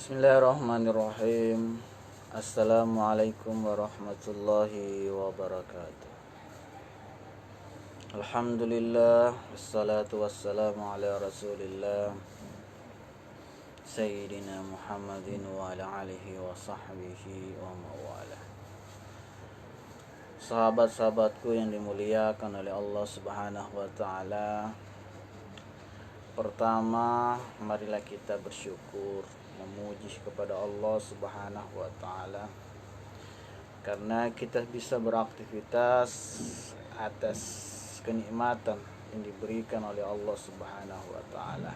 Bismillahirrahmanirrahim. Assalamualaikum warahmatullahi wabarakatuh. Alhamdulillah, wassalatu wassalamu ala rasulillah Sayyidina Muhammadin wa ala alihi wa sahbihi wa mawala. Sahabat-sahabatku yang dimuliakan oleh Allah subhanahu wa ta'ala, pertama, marilah kita bersyukur, memuji kepada Allah subhanahu wa ta'ala karena kita bisa beraktivitas atas kenikmatan yang diberikan oleh Allah subhanahu wa ta'ala.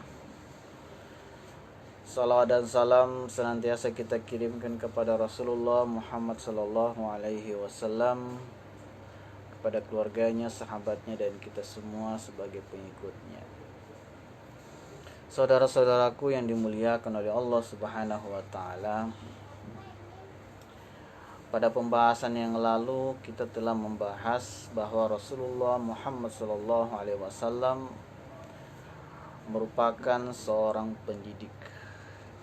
Salawat dan salam senantiasa kita kirimkan kepada Rasulullah Muhammad sallallahu alaihi wasallam, kepada keluarganya, sahabatnya, dan kita semua sebagai pengikutnya. Saudara-saudaraku yang dimuliakan oleh Allah subhanahu wa ta'ala, pada pembahasan yang lalu kita telah membahas bahwa Rasulullah Muhammad sallallahu alaihi wasallam merupakan seorang pendidik,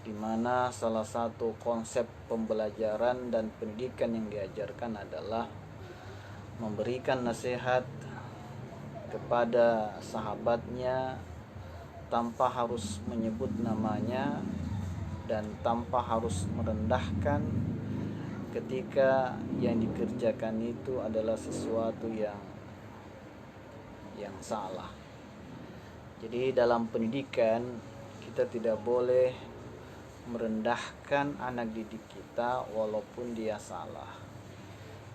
di mana salah satu konsep pembelajaran dan pendidikan yang diajarkan adalah memberikan nasihat kepada sahabatnya tanpa harus menyebut namanya dan tanpa harus merendahkan ketika yang dikerjakan itu adalah sesuatu yang salah. Jadi dalam pendidikan kita tidak boleh merendahkan anak didik kita walaupun dia salah.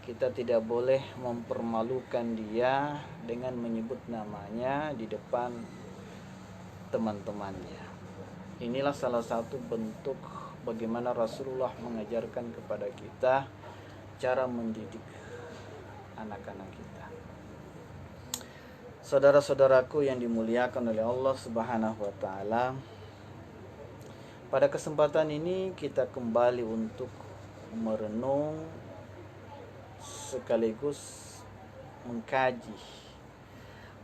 Kita tidak boleh mempermalukan dia dengan menyebut namanya di depan teman-temannya. Inilah salah satu bentuk bagaimana Rasulullah mengajarkan kepada kita cara mendidik anak-anak kita. Saudara-saudaraku yang dimuliakan oleh Allah subhanahu wa ta'ala, pada kesempatan ini kita kembali untuk merenung sekaligus mengkaji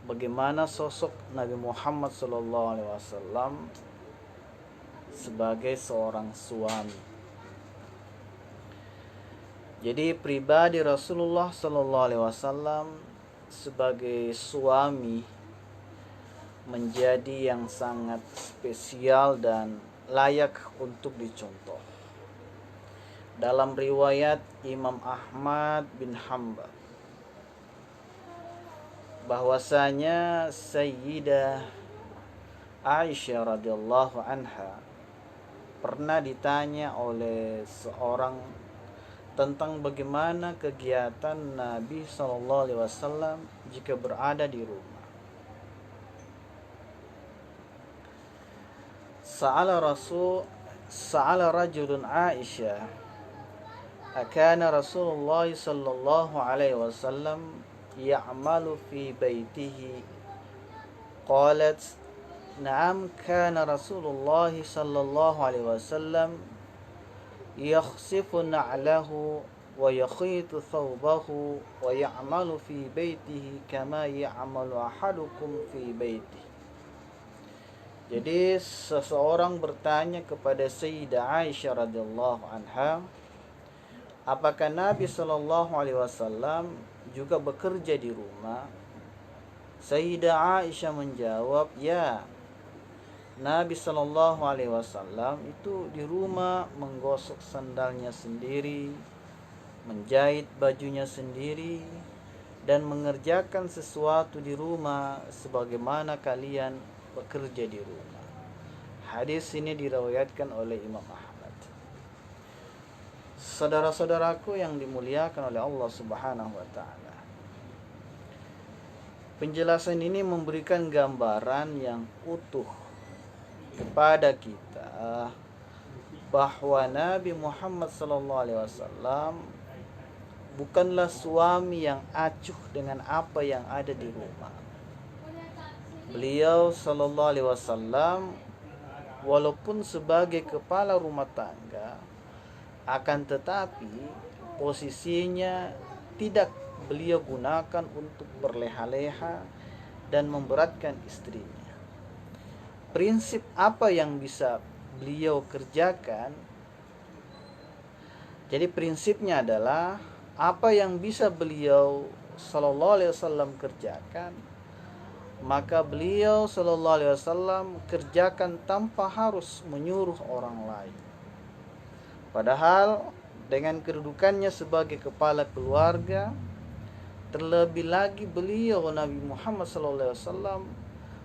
bagaimana sosok Nabi Muhammad SAW sebagai seorang suami. Jadi pribadi Rasulullah SAW sebagai suami menjadi yang sangat spesial dan layak untuk dicontoh. Dalam riwayat Imam Ahmad bin Hanbal, bahwasanya Sayyidah Aisyah radhiyallahu anha pernah ditanya oleh seorang tentang bagaimana kegiatan Nabi SAW jika berada di rumah. Sa'ala rajulun Aisyah, akana Rasulullah sallallahu alaihi wasallam ya'malu fi baitihi? Qalat, na'am, kana Rasulullah sallallahu alaihi wasallam yakhsifu na'lahu wa yakhitu thawbahu wa ya'malu fi baitihi kama ya'malu ahadukum fi baitihi. Jadi seseorang bertanya kepada Sayyidah Aisyah radhiyallahu anha, apakah Nabi sallallahu alaihi wasallam juga bekerja di rumah? Sayyidah Aisyah menjawab, ya, Nabi sallallahu alaihi wasallam itu di rumah menggosok sandalnya sendiri, menjahit bajunya sendiri, dan mengerjakan sesuatu di rumah sebagaimana kalian bekerja di rumah. Hadis ini diriwayatkan oleh Imam Ahmad. Saudara-saudaraku yang dimuliakan oleh Allah subhanahu wa ta'ala, penjelasan ini memberikan gambaran yang utuh kepada kita bahwa Nabi Muhammad SAW bukanlah suami yang acuh dengan apa yang ada di rumah. Beliau SAW walaupun sebagai kepala rumah tangga, akan tetapi posisinya tidak beliau gunakan untuk berleha-leha dan memberatkan istrinya. Prinsip apa yang bisa beliau kerjakan Jadi prinsipnya adalah apa yang bisa beliau sallallahu alaihi wasallam kerjakan, maka beliau sallallahu alaihi wasallam kerjakan tanpa harus menyuruh orang lain. Padahal dengan kedudukannya sebagai kepala keluarga, terlebih lagi beliau Nabi Muhammad SAW,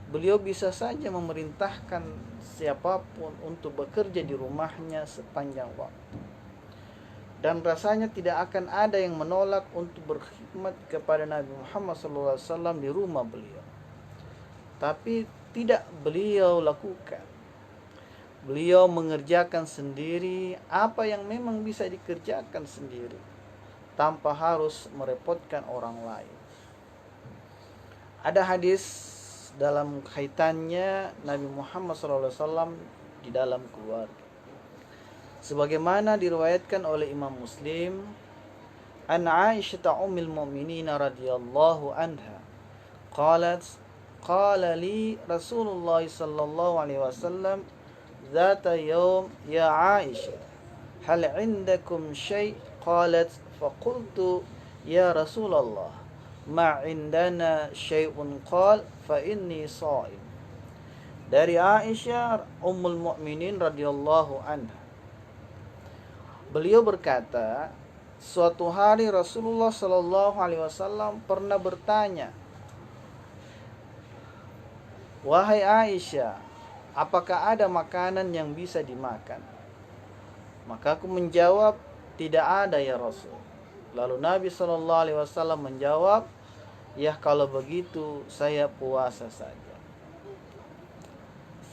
beliau bisa saja memerintahkan siapapun untuk bekerja di rumahnya sepanjang waktu. Dan rasanya tidak akan ada yang menolak untuk berkhidmat kepada Nabi Muhammad SAW di rumah beliau. Tapi tidak beliau lakukan. Beliau mengerjakan sendiri apa yang memang bisa dikerjakan sendiri, tanpa harus merepotkan orang lain. Ada hadis dalam kaitannya Nabi Muhammad SAW di dalam keluarga. Sebagaimana diriwayatkan oleh Imam Muslim, an Aisyah ummul mu'minin radhiyallahu anha, qalat qala li Rasulullah sallallahu alaihi wasallam ذات يوم يا عائشة هل عندكم شيء قالت فقلت يا رسول الله ما عندنا شيء قال فإني صائم. Dari Aisyah Ummul Mukminin radhiyallahu anha, beliau berkata, suatu hari Rasulullah sallallahu alaihi wasallam pernah bertanya, "Wahai Aisyah, apakah ada makanan yang bisa dimakan?" Maka aku menjawab, tidak ada ya Rasul. Lalu Nabi SAW menjawab, ya kalau begitu saya puasa saja.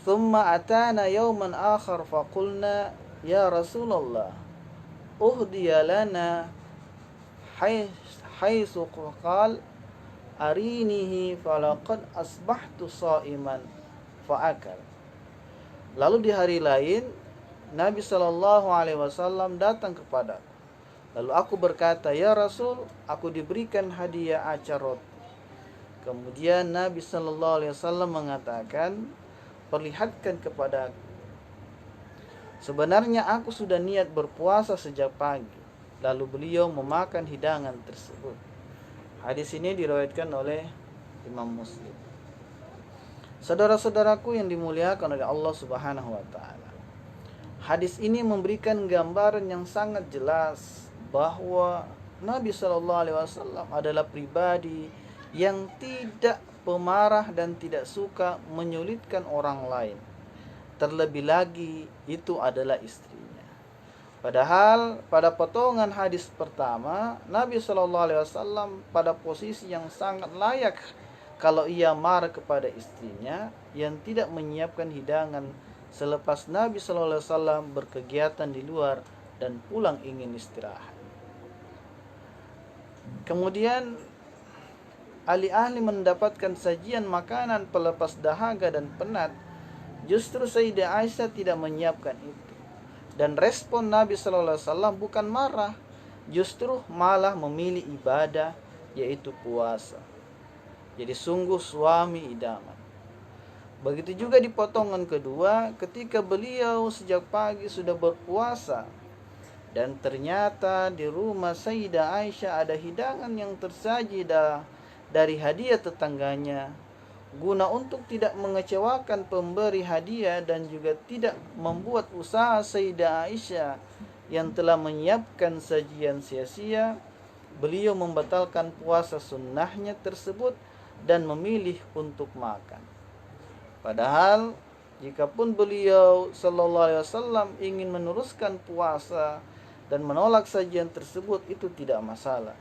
Thumma atana yawman akhar faqulna ya Rasulullah uhdiya lana haitsu qala arinihi falaqad asbahtu sha'iman fa'akal. Lalu di hari lain Nabi Shallallahu Alaihi Wasallam datang kepadaku. Lalu aku berkata, ya Rasul, aku diberikan hadiah acar roti. Kemudian Nabi Shallallahu Alaihi Wasallam mengatakan, perlihatkan kepadaku. Sebenarnya aku sudah niat berpuasa sejak pagi. Lalu beliau memakan hidangan tersebut. Hadis ini diriwayatkan oleh Imam Muslim. Saudara-saudaraku yang dimuliakan oleh Allah Subhanahu wa taala. Hadis ini memberikan gambaran yang sangat jelas bahwa Nabi Shallallahu alaihi wasallam adalah pribadi yang tidak pemarah dan tidak suka menyulitkan orang lain. Terlebih lagi itu adalah istrinya. Padahal pada potongan hadis pertama, Nabi Shallallahu alaihi wasallam pada posisi yang sangat layak kalau ia marah kepada istrinya yang tidak menyiapkan hidangan selepas Nabi SAW berkegiatan di luar dan pulang ingin istirahat. Kemudian alih-alih mendapatkan sajian makanan pelepas dahaga dan penat, justru Sayyidah Aisyah tidak menyiapkan itu. Dan respon Nabi SAW bukan marah, justru malah memilih ibadah, yaitu puasa. Jadi sungguh suami idaman. Begitu juga di potongan kedua, ketika beliau sejak pagi sudah berpuasa dan ternyata di rumah Sayyidah Aisyah ada hidangan yang tersaji dari hadiah tetangganya, guna untuk tidak mengecewakan pemberi hadiah dan juga tidak membuat usaha Sayyidah Aisyah yang telah menyiapkan sajian sia-sia, beliau membatalkan puasa sunnahnya tersebut dan memilih untuk makan. Padahal jikapun beliau sallallahu alaihi wasallam ingin meneruskan puasa dan menolak sajian tersebut, itu tidak masalah.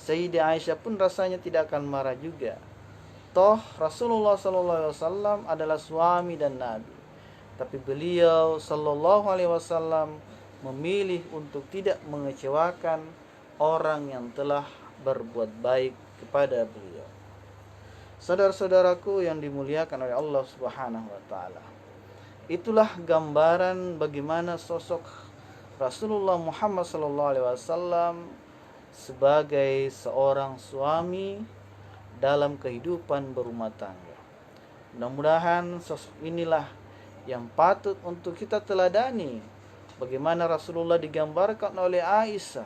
Sayyidah Aisyah pun rasanya tidak akan marah juga. Toh Rasulullah sallallahu alaihi wasallam adalah suami dan nabi. Tapi beliau sallallahu alaihi wasallam memilih untuk tidak mengecewakan orang yang telah berbuat baik kepada beliau. Saudara-saudaraku yang dimuliakan oleh Allah Subhanahu wa taala. Itulah gambaran bagaimana sosok Rasulullah Muhammad sallallahu alaihi wasallam sebagai seorang suami dalam kehidupan berumah tangga. Mudah-mudahan sosok inilah yang patut untuk kita teladani bagaimana Rasulullah digambarkan oleh Aisyah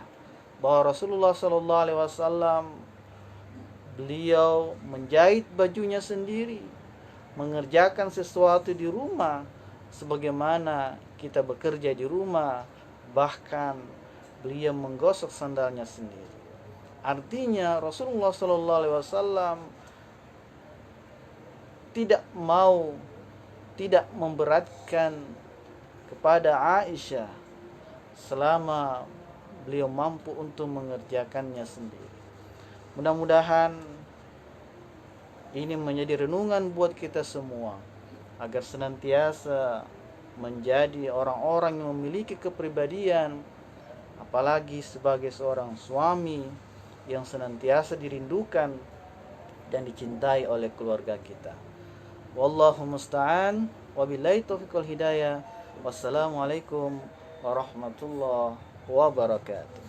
bahwa Rasulullah sallallahu alaihi wasallam beliau menjahit bajunya sendiri, mengerjakan sesuatu di rumah sebagaimana kita bekerja di rumah, bahkan beliau menggosok sandalnya sendiri. Artinya Rasulullah sallallahu alaihi wasallam tidak memberatkan kepada Aisyah selama beliau mampu untuk mengerjakannya sendiri. Mudah-mudahan ini menjadi renungan buat kita semua agar senantiasa menjadi orang-orang yang memiliki kepribadian, apalagi sebagai seorang suami yang senantiasa dirindukan dan dicintai oleh keluarga kita. Wallahu musta'an, wabillahi taufiq wal hidayah. Wassalamualaikum warahmatullahi wabarakatuh.